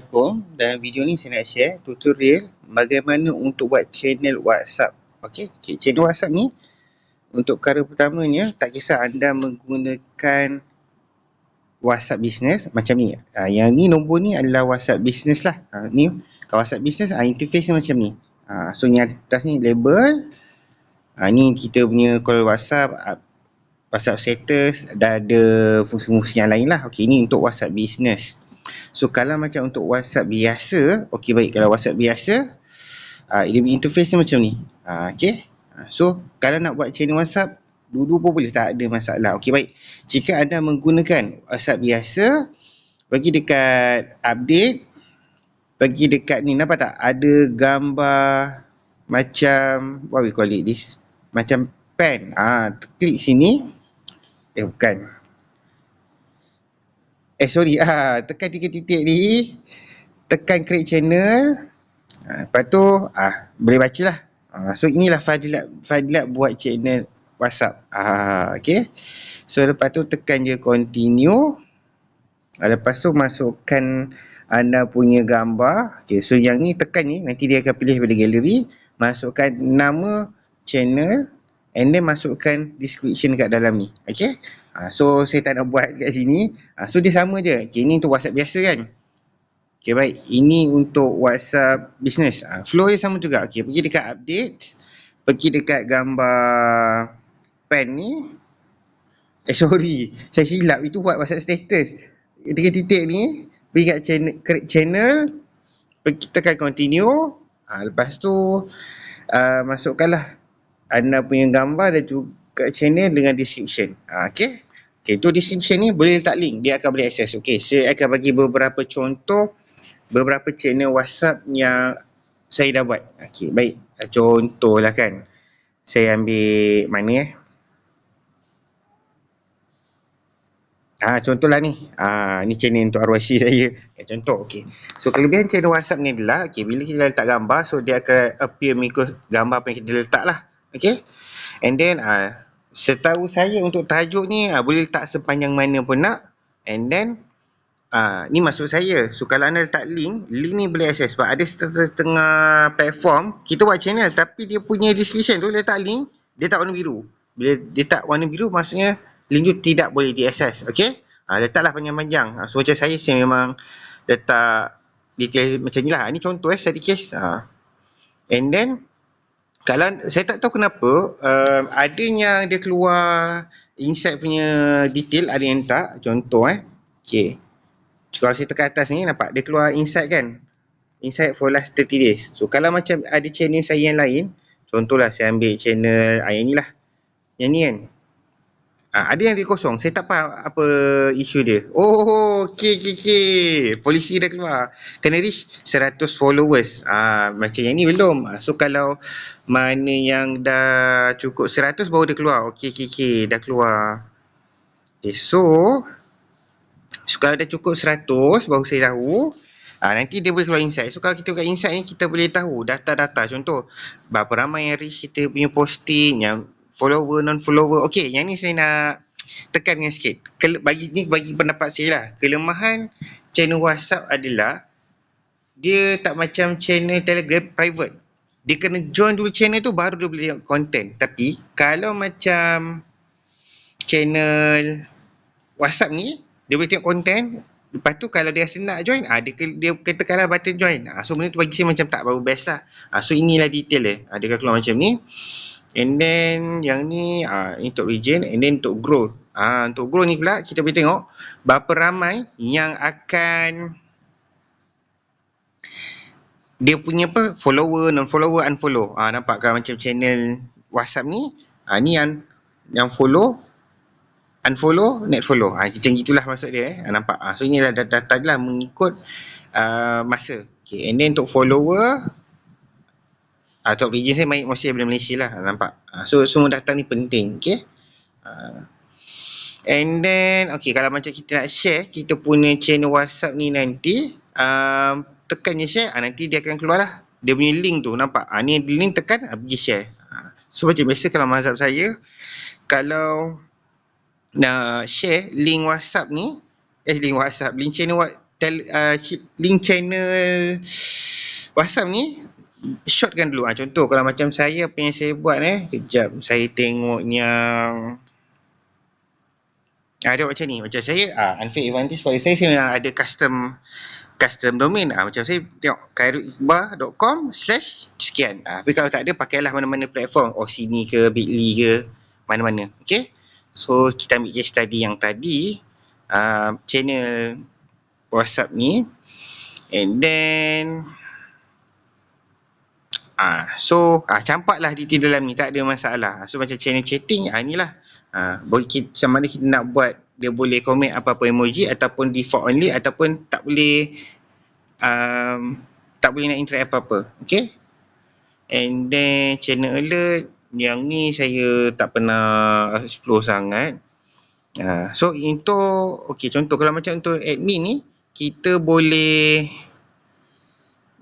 Assalamualaikum. Dalam video ni saya nak share tutorial bagaimana untuk buat channel WhatsApp. Okey, channel WhatsApp ni untuk perkara pertamanya, tak kisah anda menggunakan WhatsApp business macam ni. Yang ni nombor ni adalah WhatsApp business lah. Ni kalau WhatsApp business interface ni macam ni. So ni atas ni label. Ni kita punya call WhatsApp, WhatsApp status, dan ada fungsi-fungsi yang lain lah. Okey, ni untuk WhatsApp business. So kalau macam untuk WhatsApp biasa, okey baik, kalau WhatsApp biasa dia punya interface ni macam ni. Okey. So kalau nak buat channel WhatsApp dulu pun boleh, tak ada masalah. Okey baik. Jika anda menggunakan WhatsApp biasa, pergi dekat update, pergi dekat ni, nampak tak? Ada gambar macam what we call it this, macam pen. Klik sini. Bukan. Sorry, tekan 3 titik ni, tekan create channel, lepas tu boleh baca lah. So inilah fadilat buat channel WhatsApp. Okay, so lepas tu tekan je continue, lepas tu masukkan anda punya gambar. Okay, so yang ni tekan ni, nanti dia akan pilih pada galeri, masukkan nama channel, and then masukkan description kat dalam ni. Okay, so saya tak nak buat kat sini. So dia sama je. Okay, ni untuk WhatsApp biasa kan. Okay baik, ini untuk WhatsApp business. Flow dia sama juga. Okay, pergi dekat update, pergi dekat gambar pen ni. Sorry, saya silap, itu buat WhatsApp status. 3 titik ni, pergi kat create channel, pergi tekan continue. Lepas tu masukkanlah anda punya gambar dan juga channel dengan description. Okay, itu description ni boleh letak link, dia akan boleh akses. Okay, saya akan bagi beberapa contoh, beberapa channel WhatsApp yang saya dah buat. Okay, baik. Contohlah kan, saya ambil mana contohlah ni. Ni channel untuk RYC saya. Contoh, okay. So kelebihan channel WhatsApp ni adalah, okay, bila kita letak gambar, so dia akan appear mengikut gambar apa yang kita letak lah. Okay, and then setahu saya untuk tajuk ni boleh letak sepanjang mana pun nak. And then ni maksud saya. So kalau anda letak link ni boleh akses. Sebab ada setengah platform kita buat channel tapi dia punya description tu letak link, dia tak warna biru. Bila dia tak warna biru, maksudnya link tu tidak boleh diakses. Okay, letaklah panjang-panjang. So macam saya memang letak detail macam ni lah. Ni contoh study case. And then kalau saya tak tahu kenapa adanya dia keluar insight punya detail, ada yang tak. Contoh okay, kalau saya tekan atas ni, nampak dia keluar insight kan, insight for last 30 days. So kalau macam ada channel saya yang lain, contohlah saya ambil channel yang ni lah, yang ni kan, ada yang dia kosong. Saya tak faham apa isu dia. Okay. Polisi dah keluar, kena reach 100 followers. Macam yang ni belum. So kalau mana yang dah cukup 100 baru dia keluar. Okay, dah keluar. Okay, so kalau dah cukup 100 baru saya tahu. Nanti dia boleh keluar insight. So kalau kita buka insight ni, kita boleh tahu data-data. Contoh, berapa ramai yang reach kita punya posting, yang follower, non-follower. Okay, yang ni saya nak tekankan sikit. Bagi pendapat saya lah. Kelemahan channel WhatsApp adalah dia tak macam channel Telegram private. Dia kena join dulu channel tu, baru dia boleh tengok content. Tapi kalau macam channel WhatsApp ni, dia boleh tengok content. Lepas tu kalau dia rasa nak join, dia tekanlah button join. So benda tu bagi saya macam tak baru best lah. So inilah detail dia. Dia akan keluar macam ni. And then yang ni untuk region, and then untuk growth. Untuk growth ni pula kita boleh tengok berapa ramai yang akan dia punya follower, non-follower, unfollow. Nampak kan macam channel WhatsApp ni, ni yang follow, unfollow, net follow. Macam itulah maksud dia. Nampak. So inilah data lah mengikut masa. Okay, and then untuk follower, top region saya mostly daripada Malaysia lah. Nampak. So semua data ni penting. Okay, and then okay, kalau macam kita nak share kita punya channel WhatsApp ni nanti, tekan je share, nanti dia akan keluar lah dia punya link tu. Nampak. Ni link, tekan, pergi share. So macam biasa kalau mazhab saya, kalau nak share link WhatsApp ni, link channel link channel WhatsApp ni shortkan dulu. Contoh kalau macam saya, apa yang saya buat kejap saya tengok yang tengok macam ni. Macam saya unfair advantage pada saya memang ada custom domain. Macam saya tengok khairuliqbal.com/sekian. Tapi kalau tak ada, pakailah mana-mana platform, Sini ke, Bitly ke, mana-mana. Okay, so kita ambil case study yang tadi, channel WhatsApp ni, and then campaklah detail dalam ni, tak ada masalah. So macam channel chatting, inilah macam mana kita nak buat dia boleh komen apa-apa emoji, ataupun default only, ataupun tak boleh nak interact apa-apa. Okay, and then channel alert, yang ni saya tak pernah explore sangat. So untuk contoh kalau macam untuk admin ni, kita boleh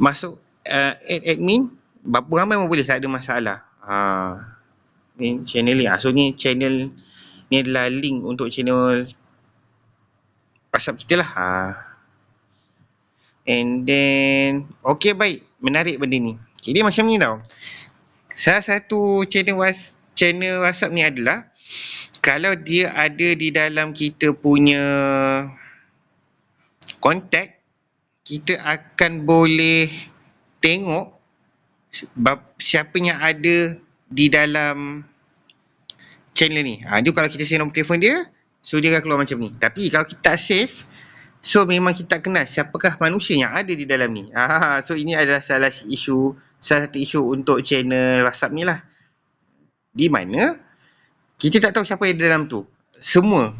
masuk add admin berapa ramai pun boleh, tak ada masalah. Ni channel ni. So ni channel ni adalah link untuk channel WhatsApp kita lah. And then baik, menarik benda ni. Dia macam ni tau. Salah satu channel WhatsApp ni adalah kalau dia ada di dalam kita punya kontak, kita akan boleh tengok siapa yang ada di dalam channel ni. Dia kalau kita save nombor telefon dia, so dia akan keluar macam ni. Tapi kalau kita tak save, so memang kita tak kenal siapakah manusia yang ada di dalam ni. So ini adalah salah satu isu untuk channel WhatsApp ni lah. Di mana kita tak tahu siapa yang di dalam tu. Semua.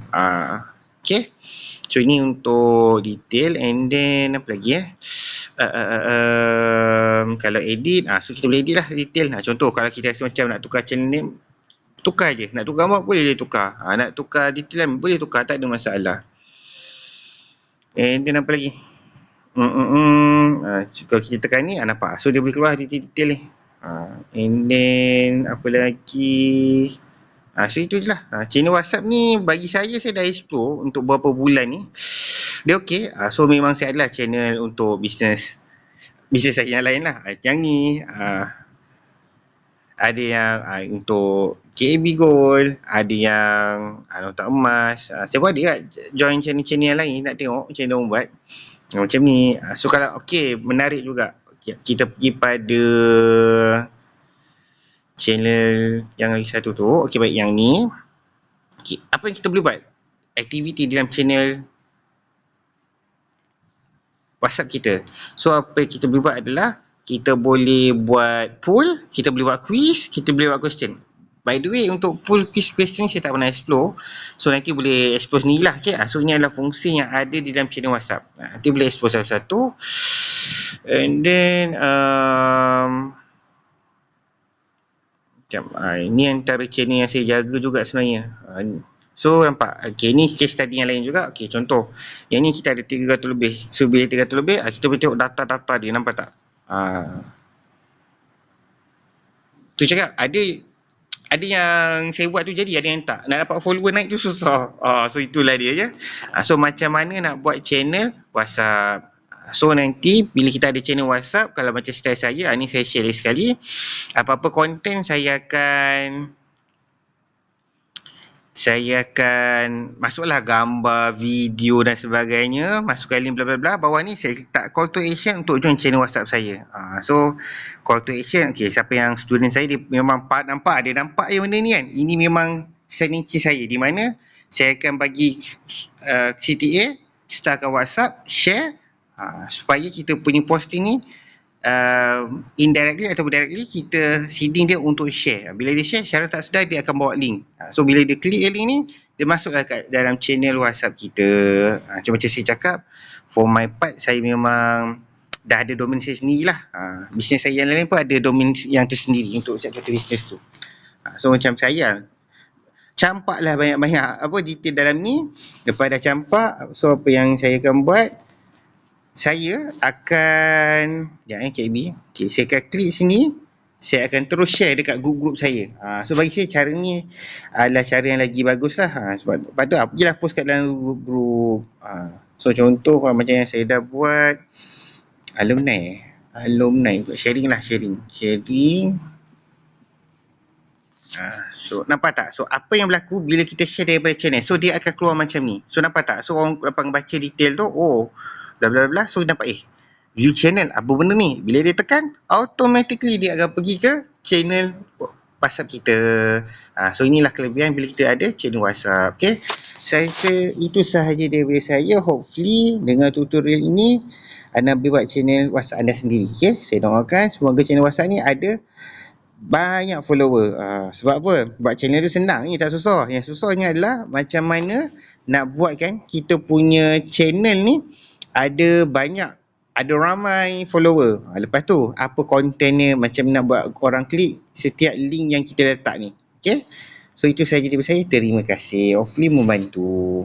Okay. So ini untuk detail. And then apa lagi kalau edit, so kita boleh edit lah detail. Contoh kalau kita rasa macam nak tukar channel name, tukar je. Nak tukar gambar boleh dia tukar. Nak tukar detail boleh tukar, tak ada masalah. And then apa lagi? Kalau kita tekan ni, nampak? So dia boleh keluar detail-detail ni. And then apa lagi? So itu je lah. Channel WhatsApp ni bagi saya dah explore untuk beberapa bulan ni. Dia okey. So memang saya adalah channel untuk bisnes saya yang lain lah. Yang ni ada yang untuk KB Gold, ada yang nota emas. Saya pun ada join channel-channel yang lain, nak tengok macam mana orang buat macam ni. So kalau menarik juga. Kita pergi pada channel yang lagi satu tu. Baik, yang ni. Apa yang kita boleh buat? Aktiviti dalam channel WhatsApp kita. So apa yang kita boleh buat adalah kita boleh buat poll, kita boleh buat quiz, kita boleh buat question. By the way, untuk poll, quiz, question saya tak pernah explore. So nanti boleh explore sendirilah. So ini adalah fungsi yang ada di dalam channel WhatsApp. Nanti boleh explore satu-satu. And then ini antara channel yang saya jaga juga sebenarnya. So nampak, ni case study yang lain juga. Contoh, yang ni kita ada 300 lebih. So bila 300 lebih, kita boleh tengok data-data dia, nampak tak? Tu cakap, ada yang saya buat tu jadi, ada yang tak. Nak dapat follower naik tu susah. So itulah dia je. So macam mana nak buat channel WhatsApp? So nanti bila kita ada channel WhatsApp, kalau macam style saya, ni saya share sekali. Apa-apa konten saya akan masuklah gambar, video dan sebagainya, masukkan link bla bla bla. Bawah ni saya letak call to action untuk join channel WhatsApp saya. So call to action, siapa yang student saya, dia memang nampak yang benda ni kan. Ini memang signature saya, di mana saya akan bagi CTA, startkan WhatsApp, share, supaya kita punya posting ni indirectly atau directly kita seeding dia untuk share. Bila dia share, secara tak sedar dia akan bawa link. So bila dia klik link ni, dia masuk kat dalam channel WhatsApp kita. Macam saya cakap, for my part, saya memang dah ada domain saya sendirilah. Bisnes saya yang lain pun ada domain yang tersendiri untuk setiap bisnes tu. So macam saya campaklah banyak-banyak detail dalam ni. Lepas dah campak, so apa yang saya akan buat, saya akan KB. Saya akan klik sini, saya akan terus share dekat grup-grup saya. So bagi saya cara ni adalah cara yang lagi bagus lah. Sebab lepas tu pergilah post kat dalam grup-grup. So contoh macam yang saya dah buat alumni sharing. So nampak tak? So apa yang berlaku bila kita share daripada channel, so dia akan keluar macam ni. So nampak tak? So orang dapat baca detail tu, oh bla bla bla, so nampak view channel, apa benda ni? Bila dia tekan, automatically dia akan pergi ke channel WhatsApp kita. So inilah kelebihan bila kita ada channel WhatsApp. Okay, saya rasa itu sahaja daripada saya. Hopefully dengan tutorial ini anda boleh buat channel WhatsApp anda sendiri. Okay, saya doakan semoga channel WhatsApp ni ada banyak follower. Sebab apa? Buat channel tu senang ni, tak susah. Yang susahnya adalah macam mana nak buatkan kita punya channel ni ada ramai follower. Lepas tu apa kontennya, macam nak buat orang klik setiap link yang kita letak ni. Okay, so itu sahaja daripada saya. Terima kasih, hopefully membantu.